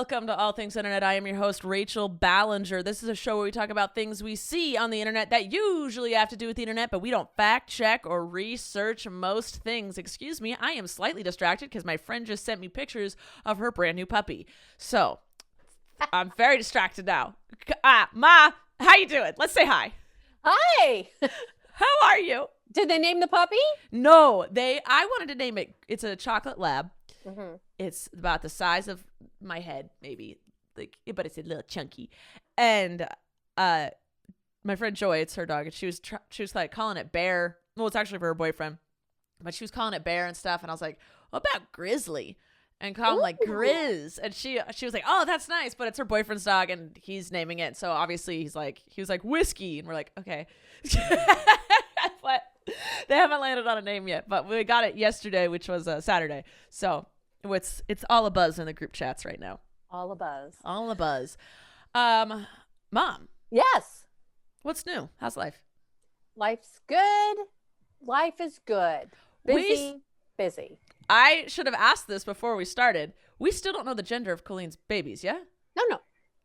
Welcome to All Things Internet. I am your host, Rachel Ballinger. This is a show where we talk about things we see on the internet that usually have to do with the internet, but we don't fact check or research most things. Excuse me, I am slightly distracted because my friend just sent me pictures of her brand new puppy. So, I'm very distracted now. Ma, how you doing? Let's say hi. Hi. How are you? Did they name the puppy? No, I wanted to name it. It's a chocolate lab. Mm-hmm. It's about the size of my head, maybe, but it's a little chunky. And my friend Joy, it's her dog, and she was like calling it Bear. Well, it's actually for her boyfriend, but she was calling it Bear and stuff. And I was like, what about Grizzly? And call him like Grizz. And she was like, oh, that's nice, but it's her boyfriend's dog, and he's naming it. So obviously he was like Whiskey, and we're like, okay. But they haven't landed on a name yet, but we got it yesterday, which was Saturday. So it's all a buzz in the group chats right now. All a buzz. All a buzz. Mom. Yes. What's new? How's life? Life's good. Life is good. Busy. I should have asked this before we started. We still don't know the gender of Colleen's babies, yeah? No.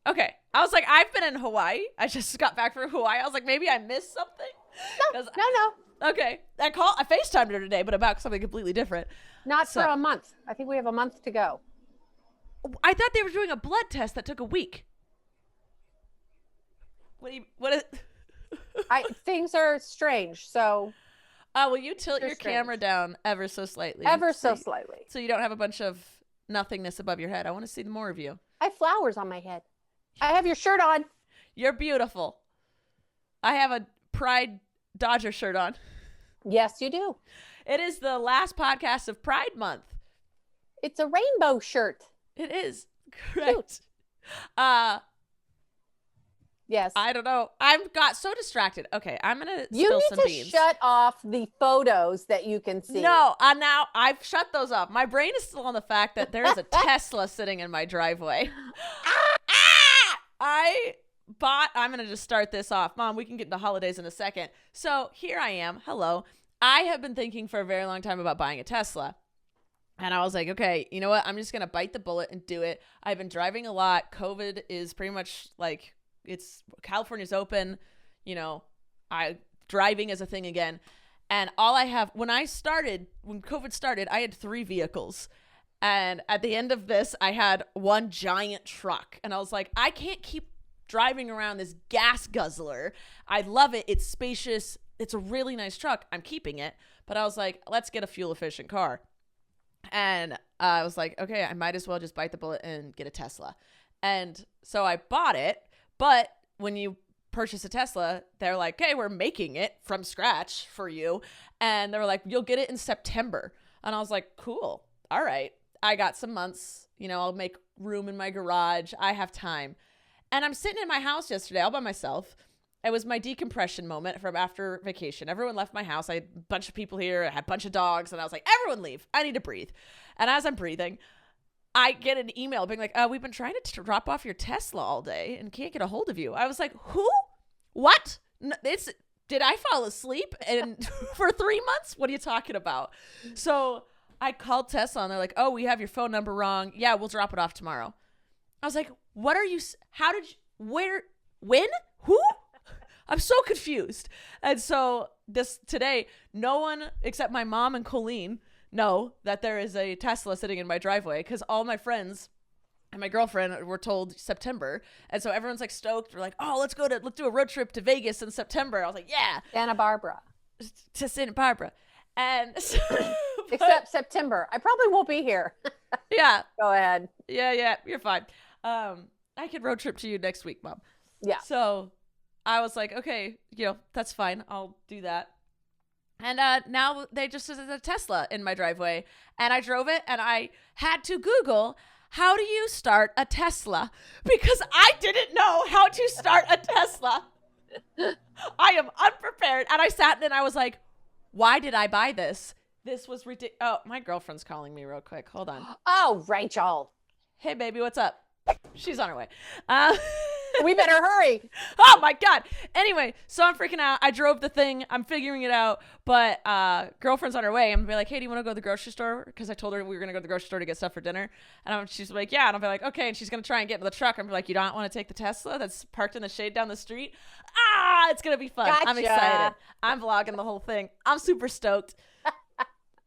Okay. I was like, I've been in Hawaii. I just got back from Hawaii. I was like, maybe I missed something. No. Okay. I FaceTimed her today, but about something completely different. Not for a month. I think we have a month to go. I thought they were doing a blood test that took a week. What is Things are strange, so. Will you tilt your camera down ever so slightly? Slightly. So you don't have a bunch of nothingness above your head. I want to see more of you. I have flowers on my head. I have your shirt on. You're beautiful. I have a Pride Dodger shirt on. Yes, you do. It is the last podcast of Pride Month. It's a rainbow shirt. It is. Correct. Yes. I don't know. I've got so distracted. Okay, I'm going to spill some beans. You need to shut off the photos that you can see. No, now I've shut those off. My brain is still on the fact that there is a Tesla sitting in my driveway. I'm going to just start this off. Mom, we can get into holidays in a second. So here I am. Hello. I have been thinking for a very long time about buying a Tesla. And I was like, okay, you know what? I'm just going to bite the bullet and do it. I've been driving a lot. COVID is pretty much like, California's open. You know, driving is a thing again. And when COVID started, I had 3 vehicles. And at the end of this, I had one giant truck. And I was like, I can't keep driving around this gas guzzler. I love it. It's spacious. It's a really nice truck. I'm keeping it. But I was like, let's get a fuel efficient car. And I was like, okay, I might as well just bite the bullet and get a Tesla. And so I bought it. But when you purchase a Tesla, they're like, hey, we're making it from scratch for you. And they were like, you'll get it in September. And I was like, cool. All right. I got some months. I'll make room in my garage. I have time. And I'm sitting in my house yesterday all by myself. It was my decompression moment from after vacation. Everyone left my house. I had a bunch of people here. I had a bunch of dogs. And I was like, everyone leave. I need to breathe. And as I'm breathing, I get an email being like, we've been trying to drop off your Tesla all day and can't get a hold of you. I was like, who? What? Did I fall asleep and for 3 months? What are you talking about? So I called Tesla and they're like, oh, we have your phone number wrong. Yeah, we'll drop it off tomorrow. I was like, what are you, how did you, where, when, who? I'm so confused. And so today, no one except my mom and Colleen know that there is a Tesla sitting in my driveway because all my friends and my girlfriend were told September. And so everyone's like stoked. We're like, oh, let's do a road trip to Vegas in September. I was like, yeah. Santa Barbara. To Santa Barbara. And except September. I probably won't be here. Yeah. Go ahead. Yeah, you're fine. I could road trip to you next week, Mom. Yeah. So I was like, okay, that's fine. I'll do that. And now they just did a Tesla in my driveway. And I drove it and I had to Google, how do you start a Tesla? Because I didn't know how to start a Tesla. I am unprepared. And I sat and I was like, why did I buy this? This was ridiculous. Oh, my girlfriend's calling me real quick. Hold on. Oh, Rachel. Hey, baby, what's up? She's on her way. We better hurry. Oh my God. Anyway, so I'm freaking out. I drove the thing. I'm figuring it out. But girlfriend's on her way. I'm gonna be like, hey, do you want to go to the grocery store? Because I told her we were gonna go to the grocery store to get stuff for dinner. And she's like, yeah. And I'll be like, okay. And she's gonna try and get into the truck. I'm like, you don't want to take the Tesla that's parked in the shade down the street? It's gonna be fun. Gotcha. I'm excited. I'm vlogging the whole thing. I'm super stoked.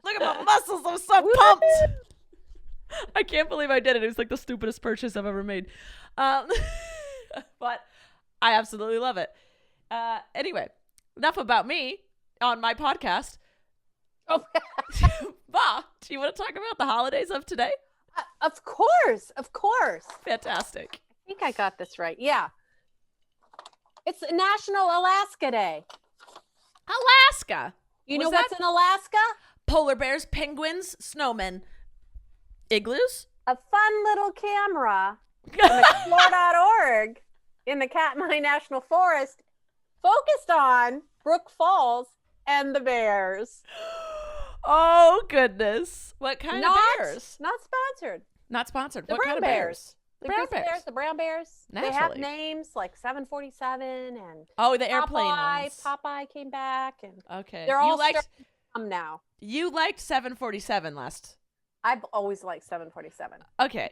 Look at my muscles. I'm so pumped. I can't believe I did it. It was like the stupidest purchase I've ever made. But I absolutely love it. Anyway, enough about me on my podcast. Oh. Ma, do you want to talk about the holidays of today? Of course. Fantastic. I think I got this right. Yeah. It's National Alaska Day. Alaska. You know what's in Alaska? Polar bears, penguins, snowmen, igloos. A fun little camera from explore.org in the Katmai National Forest focused on Brook Falls and the bears. Oh, goodness. What kind of bears? Not sponsored. Not sponsored. The What kind of bears? The Brown grizzly bears, the brown bears. Naturally. They have names like 747 and the airplane ones. Popeye came back. And Okay. they're all starting to come now. You liked 747 last. I've always liked 747. Okay.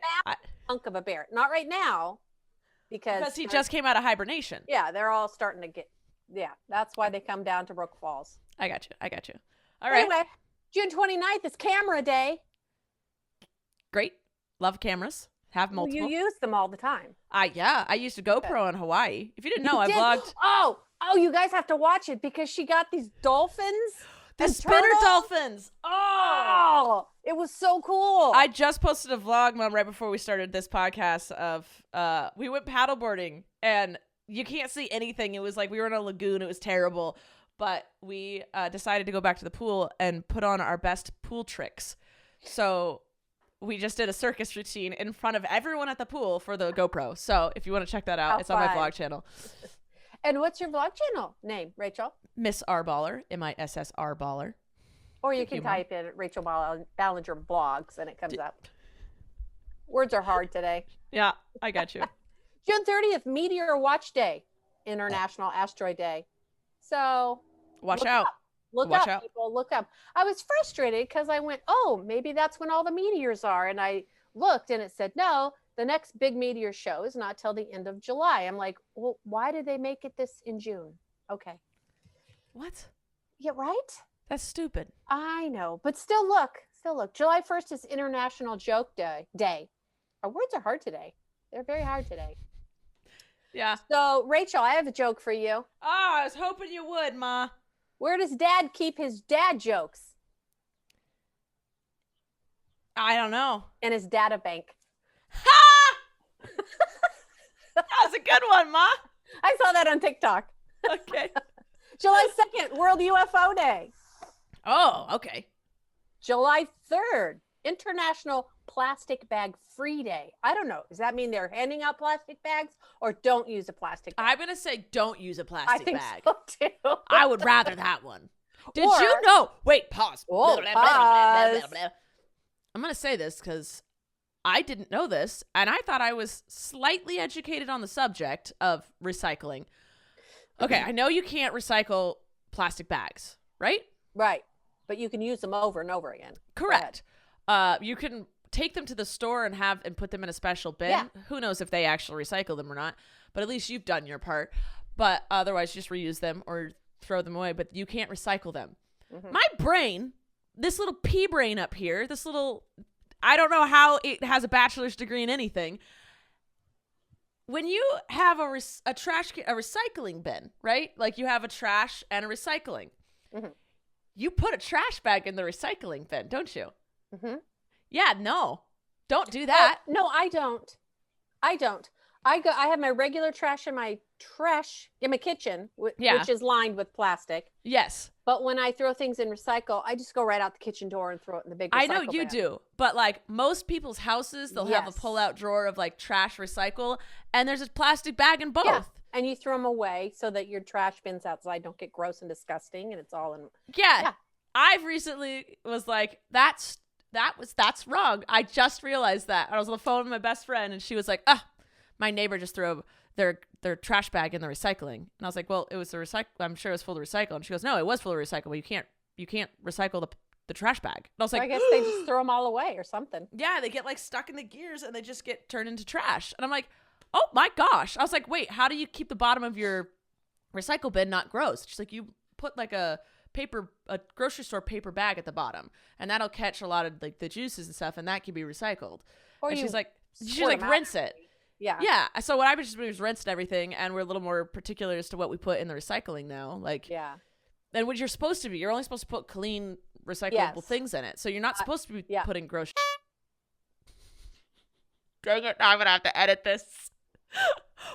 Hunk of a bear. Not right now. Because he just came out of hibernation. Yeah, they're all starting to get. Yeah, that's why they come down to Brook Falls. I got you. All right. Anyway, June 29th is Camera Day. Great. Love cameras. Have multiple. You use them all the time. Yeah. I used a GoPro in Hawaii. If you didn't know, I vlogged. Oh, you guys have to watch it because she got these dolphins. The spinner dolphins. Oh, it was so cool. I just posted a vlog, Mom, right before we started this podcast of we went paddleboarding and you can't see anything. It was like we were in a lagoon. It was terrible. But we decided to go back to the pool and put on our best pool tricks. So we just did a circus routine in front of everyone at the pool for the GoPro. So if you want to check that out, it's on my vlog channel. And what's your vlog channel name, Rachel? Miss R Baller, MISSR Baller. Or you can type in Rachel Ballinger Blogs and it comes up. Words are hard today. Yeah, I got you. June 30th, Meteor Watch Day, International Asteroid Day. So watch out. Look up, people. Look up. I was frustrated because I went, maybe that's when all the meteors are. And I looked and it said, no, the next big meteor show is not till the end of July. I'm like, well, why did they make it this in June? Okay. What? Yeah, right? That's stupid. I know. But still look. July 1st is International Joke Day. Our words are hard today. They're very hard today. Yeah. So, Rachel, I have a joke for you. I was hoping you would, Ma. Where does Dad keep his dad jokes? I don't know. In his data bank. Ha! That was a good one, Ma. I saw that on TikTok. Okay. July 2nd, World UFO Day. Oh, okay. July 3rd, International Plastic Bag Free Day. I don't know. Does that mean they're handing out plastic bags or don't use a plastic bag? I'm going to say don't use a plastic bag. I think so too. I would rather that one. Did you know? Wait, pause. Pause. I'm going to say this because I didn't know this, and I thought I was slightly educated on the subject of recycling. Okay, I know you can't recycle plastic bags, right? Right, but you can use them over and over again. Correct. You can take them to the store and put them in a special bin. Yeah. Who knows if they actually recycle them or not, but at least you've done your part. But otherwise, just reuse them or throw them away, but you can't recycle them. Mm-hmm. My brain, this little pea brain up here, I don't know how it has a bachelor's degree in anything. When you have a recycling bin, right? Like you have a trash and a recycling. Mm-hmm. You put a trash bag in the recycling bin, don't you? Mm-hmm. Yeah, no. Don't do that. No, I don't. I have my regular trash in my kitchen, which is lined with plastic. Yes. But when I throw things in recycle, I just go right out the kitchen door and throw it in the big recycle I know you do, but like most people's houses, they'll have a pull-out drawer of like trash recycle, and there's a plastic bag in both. Yeah. And you throw them away so that your trash bins outside don't get gross and disgusting, and it's all in. Yeah. I've recently was like, that's wrong. I just realized that. I was on the phone with my best friend, and she was like, my neighbor just threw their trash bag in the recycling. And I was like, well, it was the recycle. I'm sure it was full of recycle. And she goes, no, it was full of recycle. But you can't recycle the trash bag. And I was like, I guess they just throw them all away or something. Yeah, they get like stuck in the gears and they just get turned into trash. And I'm like, oh my gosh. I was like, wait, how do you keep the bottom of your recycle bin not gross? She's like, you put like a grocery store paper bag at the bottom, and that'll catch a lot of like the juices and stuff, and that can be recycled. Or and you she's like squirt 'em out. rinse it. Yeah. So what I just did was rinsed everything, and we're a little more particular as to what we put in the recycling now. Like, Yeah. and what you're supposed to be, you're only supposed to put clean, recyclable things in it. So you're not supposed to be putting gross. Dang it! Now I'm gonna have to edit this.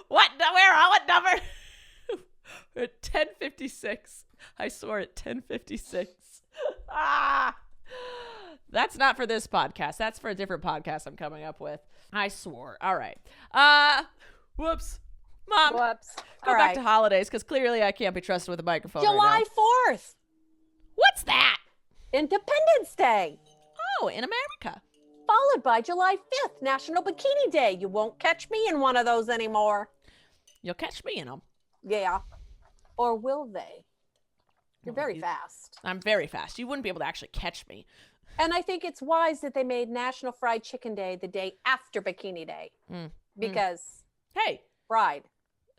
What number? We're at 10:56. I swore at 10:56. That's not for this podcast. That's for a different podcast I'm coming up with. I swore. All right. Whoops. Mom. Whoops. Go back to holidays, because clearly I can't be trusted with a microphone July right now. 4th. What's that? Independence Day. Oh, in America. Followed by July 5th, National Bikini Day. You won't catch me in one of those anymore. You'll catch me in them. Yeah. Or will they? You're very fast. I'm very fast. You wouldn't be able to actually catch me. And I think it's wise that they made National Fried Chicken Day the day after Bikini Day. Because hey, fried.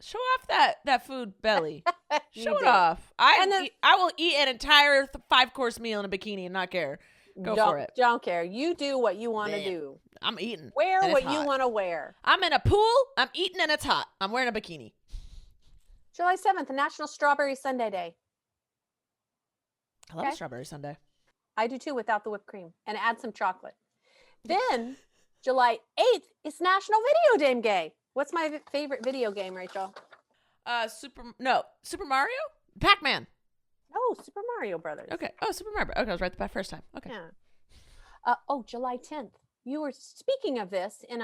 Show off that food belly. Show it do. off. I will eat an entire 5-course meal in a bikini and not care. Go for it. Don't care. You do what you want to do. I'm eating. Wear what you want to wear. I'm in a pool. I'm eating and it's hot. I'm wearing a bikini. July 7th, National Strawberry Sundae Day. I love a strawberry sundae. I do too, without the whipped cream, and add some chocolate. Then July 8th is National Video Game Day. What's my favorite video game, Rachel? Super Mario? Pac-Man. Oh, Super Mario Brothers. Okay. Oh, Super Mario. Okay, I was right the first time. Okay. Yeah. July 10th. You were speaking of this in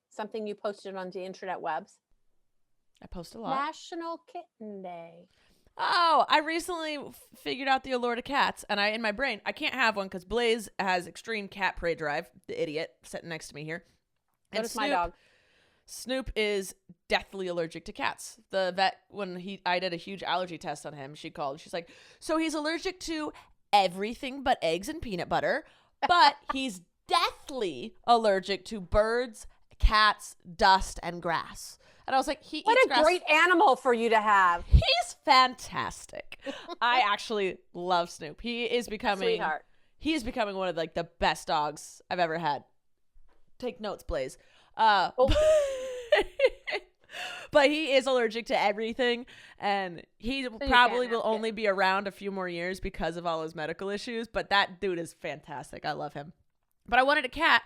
something you posted on the internet webs. I post a lot. National Kitten Day. Oh, I recently figured out the allure to cats, and in my brain, I can't have one because Blaze has extreme cat prey drive, the idiot sitting next to me here. And my dog. Snoop is deathly allergic to cats. The vet, when I did a huge allergy test on him, she called. She's like, so he's allergic to everything but eggs and peanut butter, but he's deathly allergic to birds, cats, dust, and grass. And I was like, what a great animal for you to have. He's fantastic. I actually love Snoop. He is becoming one of like the best dogs I've ever had. Take notes, Blaze. But he is allergic to everything, and he probably will only be around a few more years because of all his medical issues. But that dude is fantastic. I love him. But I wanted a cat,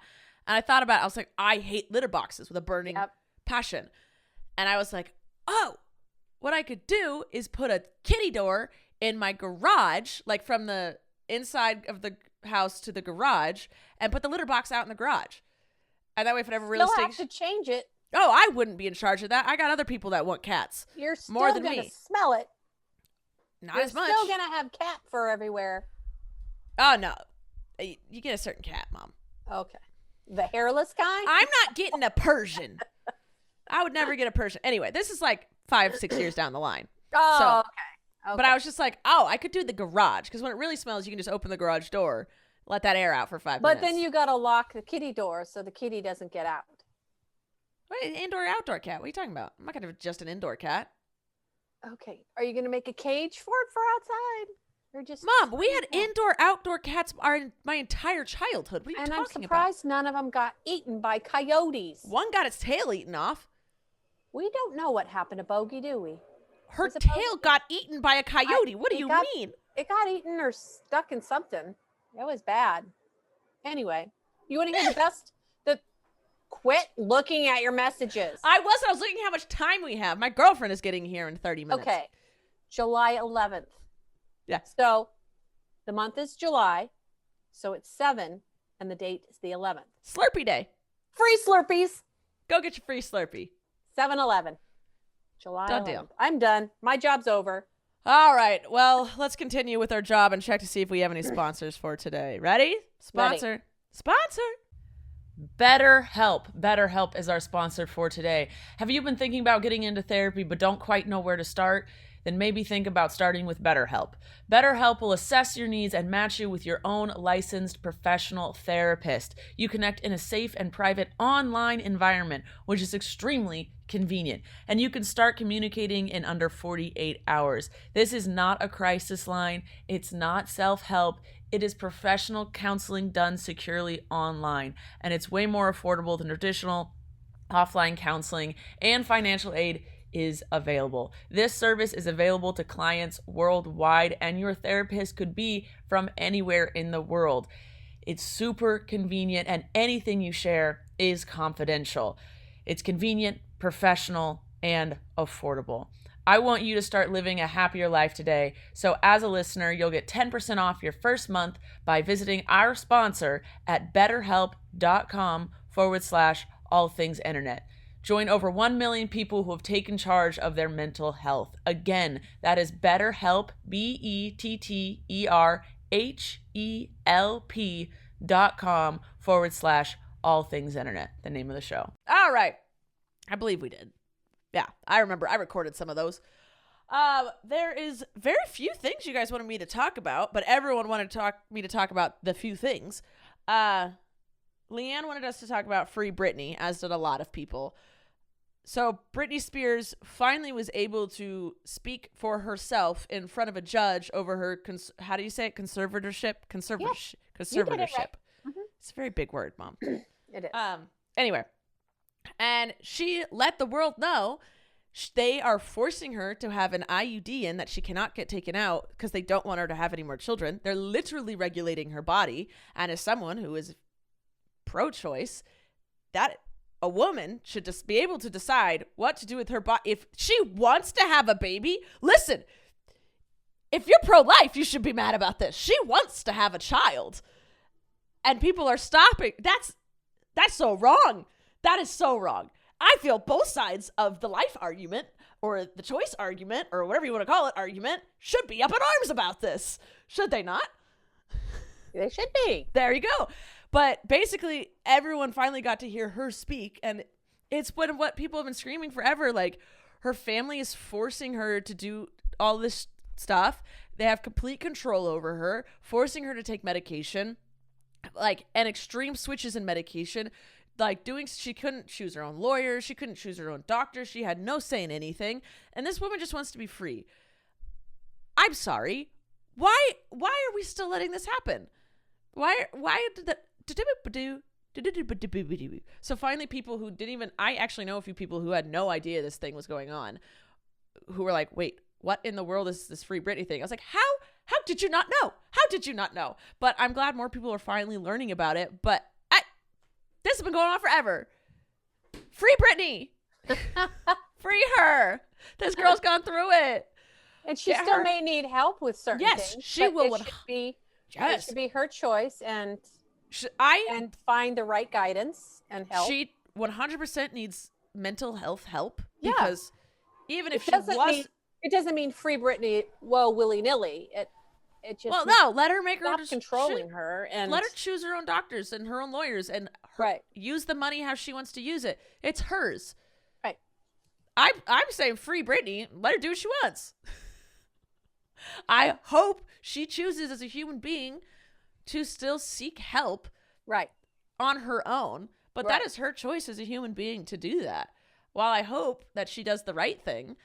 and I thought about it. I was like, I hate litter boxes with a burning passion. And I was like, oh, what I could do is put a kitty door in my garage, like from the inside of the house to the garage, and put the litter box out in the garage. And that way, if it ever really stinks, have to change it. Oh, I wouldn't be in charge of that. I got other people that want cats. You're still more than gonna me. Smell it. Not as much. You're still gonna have cat fur everywhere. Oh no, you get a certain cat, Mom. Okay, the hairless kind. I'm not getting a Persian. I would never get a Persian. Anyway, this is like 5-6 years down the line. Oh, okay. But I was just like, oh, I could do the garage, because when it really smells, you can just open the garage door, let that air out for 5 minutes. But then you got to lock the kitty door so the kitty doesn't get out. Wait, indoor, outdoor cat? What are you talking about? I'm not going to have just an indoor cat. Okay. Are you going to make a cage for it for outside? Or just Mom, we had indoor, outdoor cats my entire childhood. What are you talking about? And I'm surprised none of them got eaten by coyotes. One got its tail eaten off. We don't know what happened to Bogey, do we? Her tail got eaten by a coyote. What do you mean? It got eaten or stuck in something. It was bad. Anyway, you want to hear the best? Quit looking at your messages. I wasn't. I was looking at how much time we have. My girlfriend is getting here in 30 minutes. Okay. July 11th. Yes. So the month is July. So it's 7 and the date is the 11th. Slurpee Day. Free Slurpees. Go get your free Slurpee. 7-Eleven. July Done 11th. deal. I'm done. My job's over. All right. Well, let's continue with our job and check to see if we have any sponsors for today. Ready? Sponsor. Ready. Sponsor. BetterHelp. BetterHelp is our sponsor for today. Have you been thinking about getting into therapy but don't quite know where to start? Then maybe think about starting with BetterHelp. BetterHelp will assess your needs and match you with your own licensed professional therapist. You connect in a safe and private online environment, which is extremely convenient. And you can start communicating in under 48 hours. This is not a crisis line. It's not self-help. It is professional counseling done securely online. And it's way more affordable than traditional offline counseling, and financial aid is available. This service is available to clients worldwide, and your therapist could be from anywhere in the world. It's super convenient, and anything you share is confidential. It's convenient, professional, and affordable. I want you to start living a happier life today. So as a listener, you'll get 10% off your first month by visiting our sponsor at betterhelp.com/allthingsinternet. Join over 1 million people who have taken charge of their mental health. Again, that is BetterHelp, BetterHelp.com/allthingsinternet, the name of the show. All right. I believe we did. Yeah, I remember. I recorded some of those. There is very few things you guys wanted me to talk about, but everyone wanted me to talk about the few things. Leanne wanted us to talk about Free Britney, as did a lot of people. So Britney Spears finally was able to speak for herself in front of a judge over her, how do you say it? Conservatorship? Conservatorship. You did it right. Mm-hmm. It's a very big word, Mom. It is. Anyway, and she let the world know they are forcing her to have an IUD in that she cannot get taken out because they don't want her to have any more children. They're literally regulating her body. And as someone who is pro-choice, that a woman should just be able to decide what to do with her body. If she wants to have a baby, listen, if you're pro-life, you should be mad about this. She wants to have a child. And people are stopping. That's so wrong. That is so wrong. I feel both sides of the life argument or the choice argument or whatever you want to call it argument should be up in arms about this. Should they not? They should be. There you go. But basically, everyone finally got to hear her speak, and it's what people have been screaming forever. Like, her family is forcing her to do all this stuff. They have complete control over her, forcing her to take medication, like, and extreme switches in medication. Like, she couldn't choose her own lawyer. She couldn't choose her own doctor. She had no say in anything. And this woman just wants to be free. I'm sorry. Why are we still letting this happen? Why did that? So finally, people who didn't even, I actually know a few people who had no idea this thing was going on, who were like, wait, what in the world is this Free Britney thing? I was like, how did you not know? How did you not know? But I'm glad more people are finally learning about it. But this has been going on forever. Free Britney. Free her. This girl's gone through it. And she still may need help with certain things. Yes, she will. It should be her choice, and find the right guidance and help. She 100% needs mental health help because even if it doesn't mean Free Britney willy-nilly. It just let her make her controlling her and let her choose her own doctors and her own lawyers and use the money how she wants to use it. It's hers. Right. I'm saying Free Britney. Let her do what she wants. I hope she chooses as a human being to still seek help on her own. But that is her choice as a human being to do that. While I hope that she does the right thing,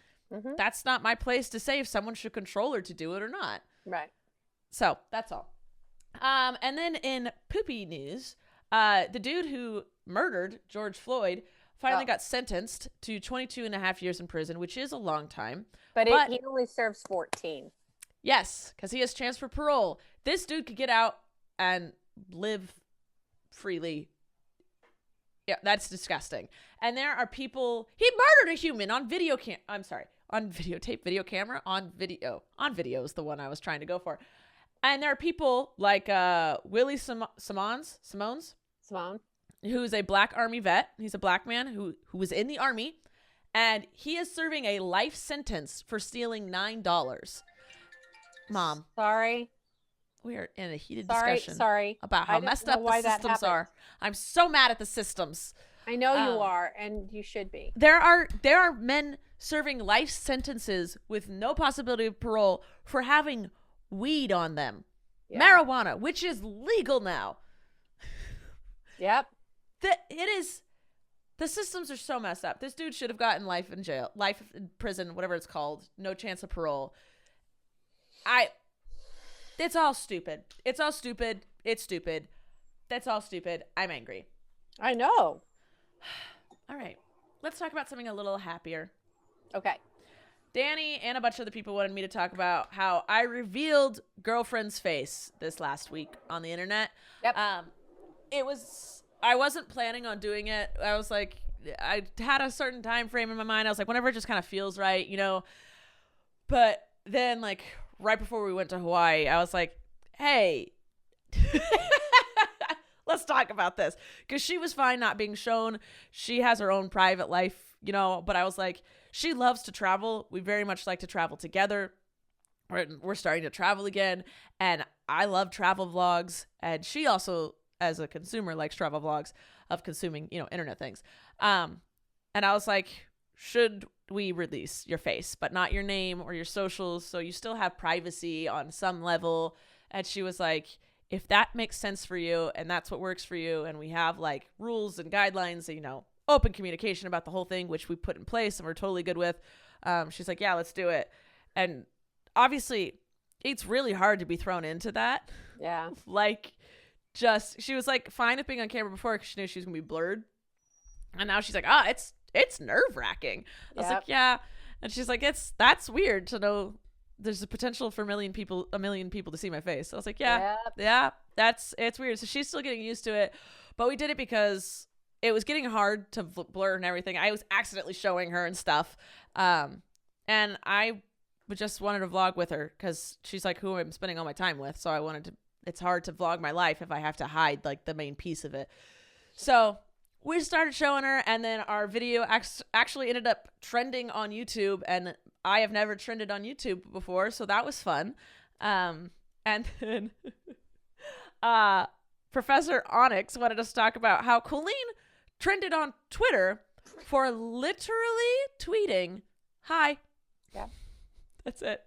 that's not my place to say if someone should control her to do it or not. Right. So that's all. And then in poopy news, the dude who murdered George Floyd finally got sentenced to 22 and a half years in prison, which is a long time. But he only serves 14. Yes, because he has chance for parole. This dude could get out and live freely. Yeah, that's disgusting. And there are people, he murdered a human on videotape video camera, on video is the one I was trying to go for. And there are people like Willie Simone, who's a black army vet. He's a black man who was in the army, and he is serving a life sentence for stealing $9. Mom. Sorry. We are in a heated discussion Sorry. about how messed up the systems are. I'm so mad at the systems. I know you are, and you should be. There are men serving life sentences with no possibility of parole for having weed on them. Yeah. Marijuana, which is legal now. Yep. The systems are so messed up. This dude should have gotten life in jail, life in prison, whatever it's called. No chance of parole. It's all stupid. It's all stupid. It's stupid. That's all stupid. I'm angry. I know. All right. Let's talk about something a little happier. Okay. Danny and a bunch of other people wanted me to talk about how I revealed girlfriend's face this last week on the internet. Yep. I wasn't planning on doing it. I was like, I had a certain time frame in my mind. I was like, whenever it just kind of feels right, you know. But then, like, right before we went to Hawaii, I was like, hey, let's talk about this. Because she was fine not being shown. She has her own private life, you know. But I was like, she loves to travel. We very much like to travel together. We're starting to travel again. And I love travel vlogs. And she also, as a consumer, likes travel vlogs of consuming, you know, internet things. And I was like, should we release your face, but not your name or your socials, so you still have privacy on some level? And she was like, if that makes sense for you and that's what works for you, and we have like rules and guidelines, you know, open communication about the whole thing, which we put in place and we're totally good with. She's like, yeah, let's do it. And obviously it's really hard to be thrown into that. Yeah. Like, she was like fine with being on camera before because she knew she was gonna be blurred, and now she's like, it's nerve-wracking. I was like, yeah. And she's like, that's weird to know there's a potential for a million people to see my face. So I was like, yeah, it's weird. So she's still getting used to it, but we did it because it was getting hard to blur and everything. I was accidentally showing her and stuff, and I just wanted to vlog with her because she's like who I'm spending all my time with. So I wanted to. It's hard to vlog my life if I have to hide like the main piece of it. So we started showing her, and then our video actually ended up trending on YouTube, and I have never trended on YouTube before, so that was fun. And then Professor Onyx wanted us to talk about how Colleen trended on Twitter for literally tweeting, "Hi." Yeah. That's it.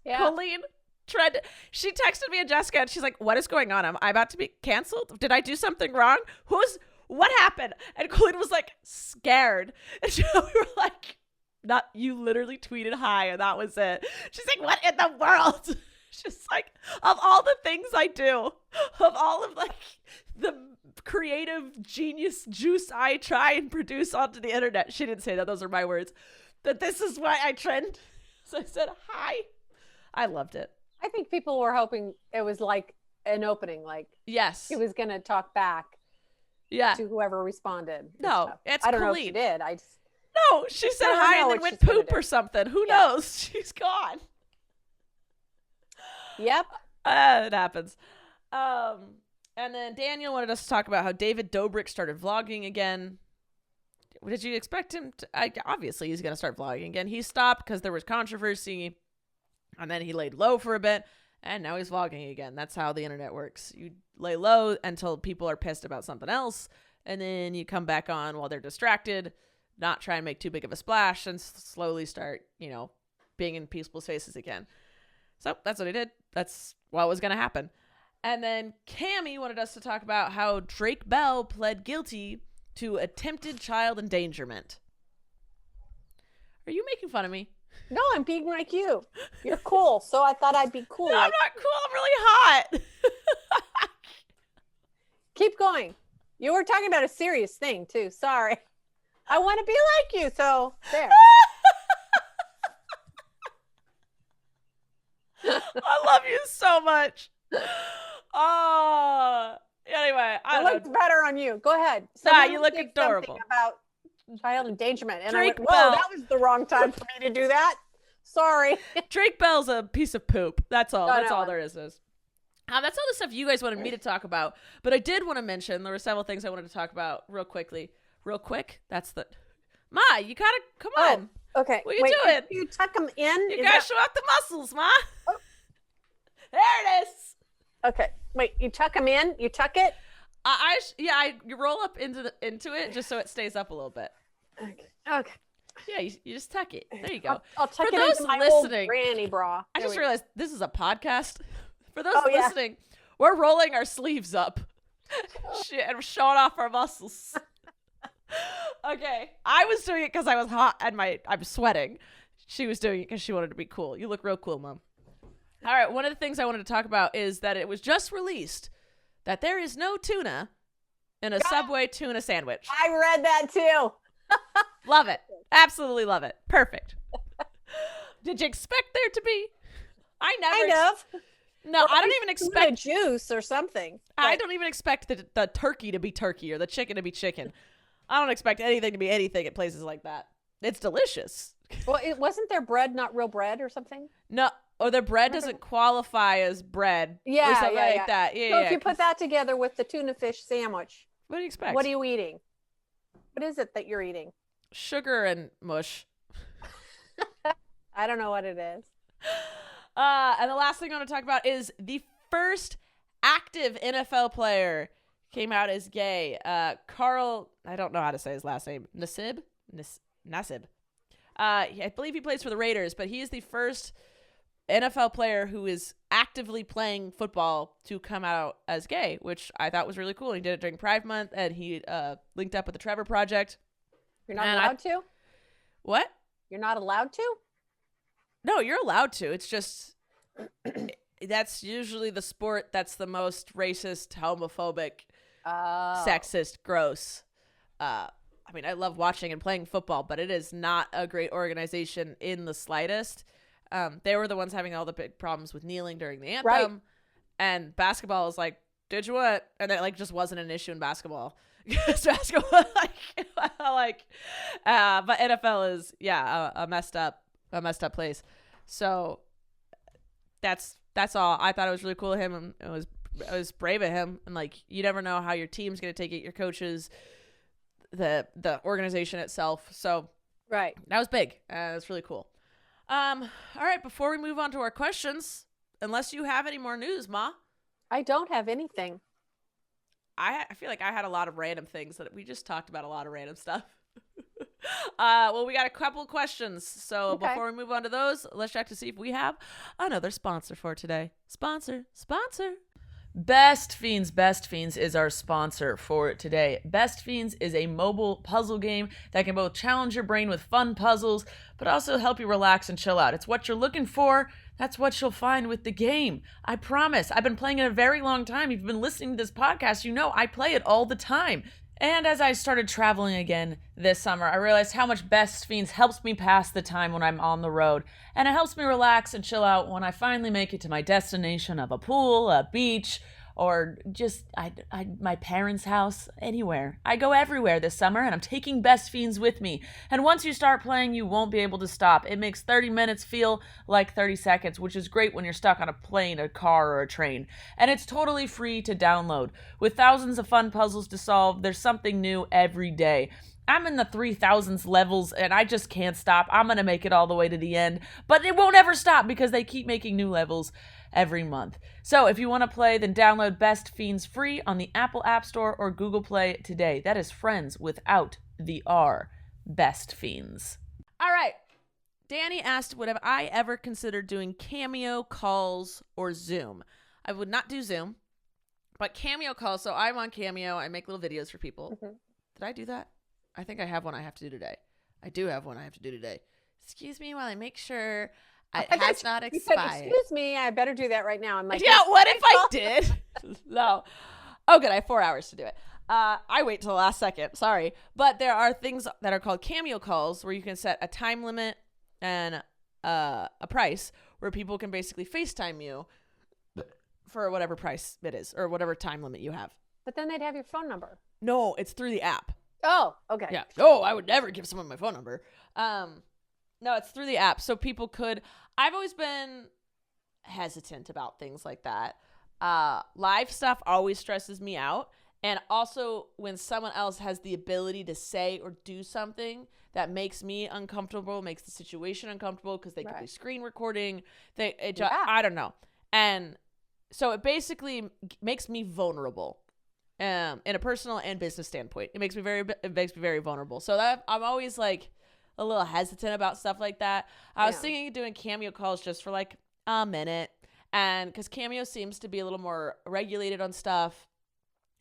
Yeah. Colleen trended. She texted me and Jessica, and she's like, what is going on? Am I about to be canceled? Did I do something wrong? What happened? And Colleen was like scared. And so we were like, you literally tweeted hi, and that was it. She's like, what in the world? She's like, of all the things I do, of all of like the creative genius juice I try and produce onto the internet. She didn't say that. Those are my words. But this is why I trend. So I said, hi. I loved it. I think people were hoping it was like an opening, like yes, he was going to talk back to whoever responded. No, it's I don't Colleen. know if she did. No, she said hi and then went poop or something. Who knows? She's gone. Yep. It happens. And then Daniel wanted us to talk about how David Dobrik started vlogging again. Did you expect him to? Obviously, he's going to start vlogging again. He stopped because there was controversy. And then he laid low for a bit, and now he's vlogging again. That's how the internet works. You lay low until people are pissed about something else, and then you come back on while they're distracted, not try and make too big of a splash, and slowly start, you know, being in people's faces again. So that's what he did. That's what was going to happen. And then Cammie wanted us to talk about how Drake Bell pled guilty to attempted child endangerment. Are you making fun of me? No, I'm being like you. You're cool, so I thought I'd be cool. No, I'm not cool. I'm really hot. Keep going. You were talking about a serious thing, too. Sorry. I want to be like you, so there. I love you so much. Oh, anyway. It looked better on you. Go ahead. You look adorable. About child endangerment. And Drake I went, Bell. whoa, that was the wrong time for me to do that. Sorry. Drake Bell's a piece of poop. That's all. That's all there is. That's all the stuff you guys wanted me to talk about. But I did want to mention, there were several things I wanted to talk about real quickly. Real quick? That's the... Ma, you gotta... Come on. Okay. What are you doing? You tuck them in? You gotta show off the muscles, Ma. Oh. There it is. Okay. Wait, you tuck them in? You tuck it? I roll up into it just so it stays up a little bit. Okay. Okay. Yeah, you just tuck it. There you go. I'll tuck For it those into my listening, old granny bra. I just realized this is a podcast. For those Oh, yeah. listening, we're rolling our sleeves up and we're showing off our muscles. Okay, I was doing it because I was hot and I'm sweating. She was doing it because she wanted to be cool. You look real cool, Mom. All right, one of the things I wanted to talk about is that it was just released that there is no tuna in a Subway tuna sandwich. I read that too. Love it. Absolutely love it. Perfect. Did you expect there to be? I never. Kind of. No, I don't even expect juice or something. I don't even expect the turkey to be turkey or the chicken to be chicken. I don't expect anything to be anything at places like that. It's delicious. Well, wasn't their bread not real bread or something? No, or their bread doesn't qualify as bread. Yeah, or something yeah, like that. Yeah, so yeah. if you put that together with the tuna fish sandwich, What do you expect? what are you eating? What is it that you're eating? Sugar and mush. I don't know what it is. And the last thing I want to talk about is the first active NFL player came out as gay. Carl, I don't know how to say his last name. Nassib. I believe he plays for the Raiders, but he is the first NFL player who is actively playing football to come out as gay, which I thought was really cool. He did it during Pride Month, and he linked up with the Trevor Project. You're not allowed to? What? You're not allowed to? No, you're allowed to. It's just that's usually the sport that's the most racist, homophobic, sexist, gross. I mean, I love watching and playing football, but it is not a great organization in the slightest. They were the ones having all the big problems with kneeling during the anthem. Right. And basketball was like, did you what? And it like just wasn't an issue in basketball. Basketball, but NFL is a messed up place. So that's all. I thought it was really cool of him, and it was brave of him. And like, you never know how your team's gonna take it, your coaches, the organization itself. So right, that was big. That's really cool. All right, before we move on to our questions, unless you have any more news, Ma. I don't have anything. I feel like I had a lot of random things that we just talked about, a lot of random stuff. Well, we got a couple of questions. So before we move on to those, let's check to see if we have another sponsor for today. Sponsor. Best Fiends is our sponsor for today. Best Fiends is a mobile puzzle game that can both challenge your brain with fun puzzles, but also help you relax and chill out. It's what you're looking for. That's what you'll find with the game. I promise. I've been playing it a very long time. If you've been listening to this podcast, you know I play it all the time. And as I started traveling again this summer, I realized how much Best Fiends helps me pass the time when I'm on the road. And it helps me relax and chill out when I finally make it to my destination of a pool, a beach, or just my parents' house, anywhere. I go everywhere this summer, and I'm taking Best Fiends with me. And once you start playing, you won't be able to stop. It makes 30 minutes feel like 30 seconds, which is great when you're stuck on a plane, a car, or a train. And it's totally free to download. With thousands of fun puzzles to solve, there's something new every day. I'm in the 3000s levels, and I just can't stop. I'm going to make it all the way to the end. But it won't ever stop because they keep making new levels every month. So if you want to play, then download Best Fiends free on the Apple App Store or Google Play today. That is friends without the R. Best Fiends. All right. Danny asked, would have I ever considered doing Cameo calls or Zoom? I would not do Zoom, but Cameo calls. So I'm on Cameo. I make little videos for people. Mm-hmm. Did I do that? I think I have one I have to do today. I do have one I have to do today. Excuse me while I make sure it has not expired. Said, excuse me, I better do that right now. I'm like, yeah, what if I did? No. Oh, good. I have 4 hours to do it. I wait till the last second. Sorry. But there are things that are called Cameo calls where you can set a time limit and a price where people can basically FaceTime you for whatever price it is or whatever time limit you have. But then they'd have your phone number. No, it's through the app. Oh, okay. Yeah. Oh, I would never give someone my phone number. No, it's through the app. So people could, I've always been hesitant about things like that. Live stuff always stresses me out. And also when someone else has the ability to say or do something that makes me uncomfortable, makes the situation uncomfortable because they could be screen recording. I don't know. And so it basically makes me vulnerable. In a personal and business standpoint, it makes me very vulnerable. So that I'm always like a little hesitant about stuff like that. I was thinking of doing Cameo calls just for like a minute, and because Cameo seems to be a little more regulated on stuff.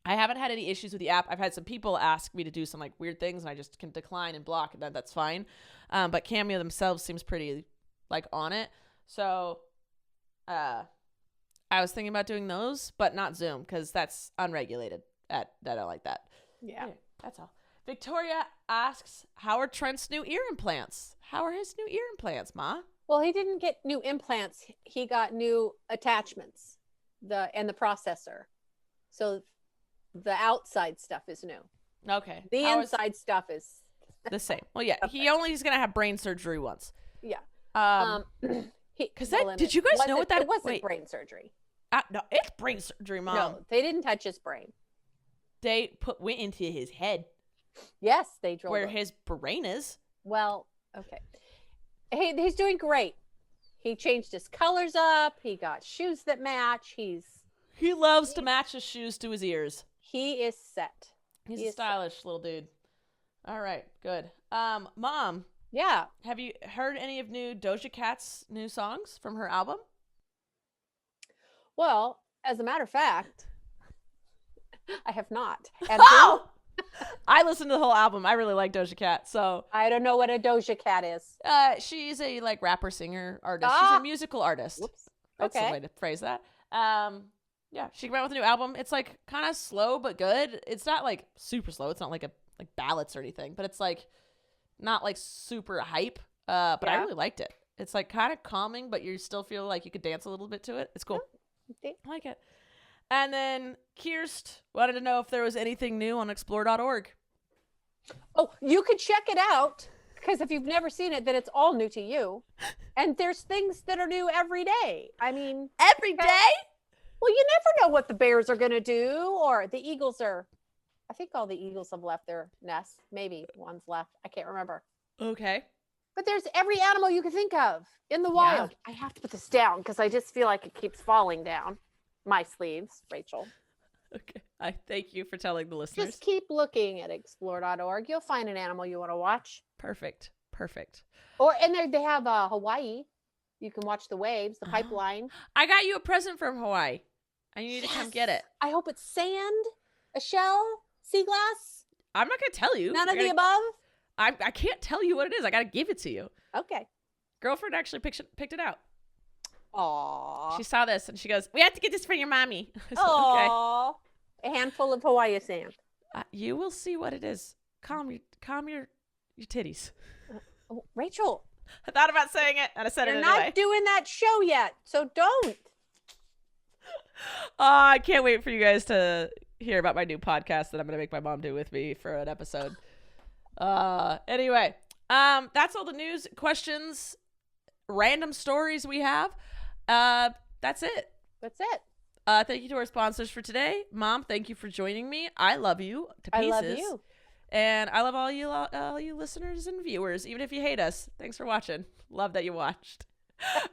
I haven't had any issues with the app. I've had some people ask me to do some like weird things, and I just can decline and block, and that's fine. But Cameo themselves seems pretty like on it. So, I was thinking about doing those, but not Zoom because that's unregulated. I don't like that. Yeah. That's all. Victoria asks, how are Trent's new ear implants? How are his new ear implants, Ma? Well, he didn't get new implants. He got new attachments, and the processor. So the outside stuff is new. Okay. The inside stuff is the same. Well, yeah. Okay. He's going to have brain surgery once. Yeah. Did you guys know what that? It wasn't brain surgery. No, it's brain surgery, Mom. No, they didn't touch his brain. They went into his head. Yes, they drilled where his brain is. Well, okay. Hey, he's doing great. He changed his colors up. He got shoes that match. He loves to match his shoes to his ears. He is set. He's a stylish little dude. All right, good. Mom. Yeah. Have you heard any of Doja Cat's new songs from her album? Well, as a matter of fact, I have not. And I listened to the whole album. I really like Doja Cat. So I don't know what a Doja Cat is. She's a like rapper, singer, artist. She's a musical artist. Whoops. That's the way to phrase that. Yeah, she came out with a new album. It's like kind of slow but good. It's not like super slow. It's not like ballads or anything, but it's like not like super hype. But I really liked it. It's like kind of calming, but you still feel like you could dance a little bit to it. It's cool. I like it. And then Kirst wanted to know if there was anything new on explore.org. Oh, you could check it out, because if you've never seen it, then it's all new to you. And there's things that are new every day. I mean, every day? Well, you never know what the Bears are going to do, or the Eagles are. I think all the Eagles have left their nest. Maybe one's left. I can't remember. Okay. But there's every animal you can think of in the wild. I have to put this down because I just feel like it keeps falling down my sleeves, Rachel. Okay. I thank you for telling the listeners. Just keep looking at explore.org. You'll find an animal you want to watch. Perfect. And they have Hawaii. You can watch the waves, the pipeline. I got you a present from Hawaii. I need to come get it. I hope it's sand, a shell, sea glass. I'm not going to tell you. None of the above? I can't tell you what it is. I got to give it to you. Okay. Girlfriend actually picked it out. Aww. She saw this and she goes, "We have to get this for your mommy." Aww. Okay. A handful of Hawaii sand. You will see what it is. Calm your titties. Rachel. I thought about saying it and I said it anyway. You're not doing that show yet, so don't. I can't wait for you guys to hear about my new podcast that I'm going to make my mom do with me for an episode. Anyway, that's all the news, questions, random stories we have. That's it. Thank you to our sponsors for today. Mom, thank you for joining me. I love you to pieces. I love you. And I love all you listeners and viewers, even if you hate us. Thanks for watching. Love that you watched.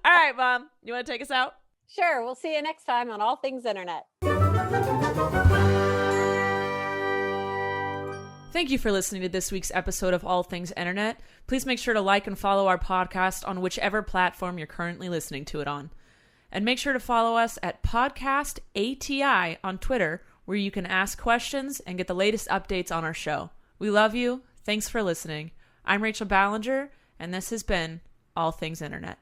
All right, Mom, you want to take us out? Sure. We'll see you next time on All Things Internet. Thank you for listening to this week's episode of All Things Internet. Please make sure to like and follow our podcast on whichever platform you're currently listening to it on. And make sure to follow us at Podcast ATI on Twitter, where you can ask questions and get the latest updates on our show. We love you. Thanks for listening. I'm Rachel Ballinger, and this has been All Things Internet.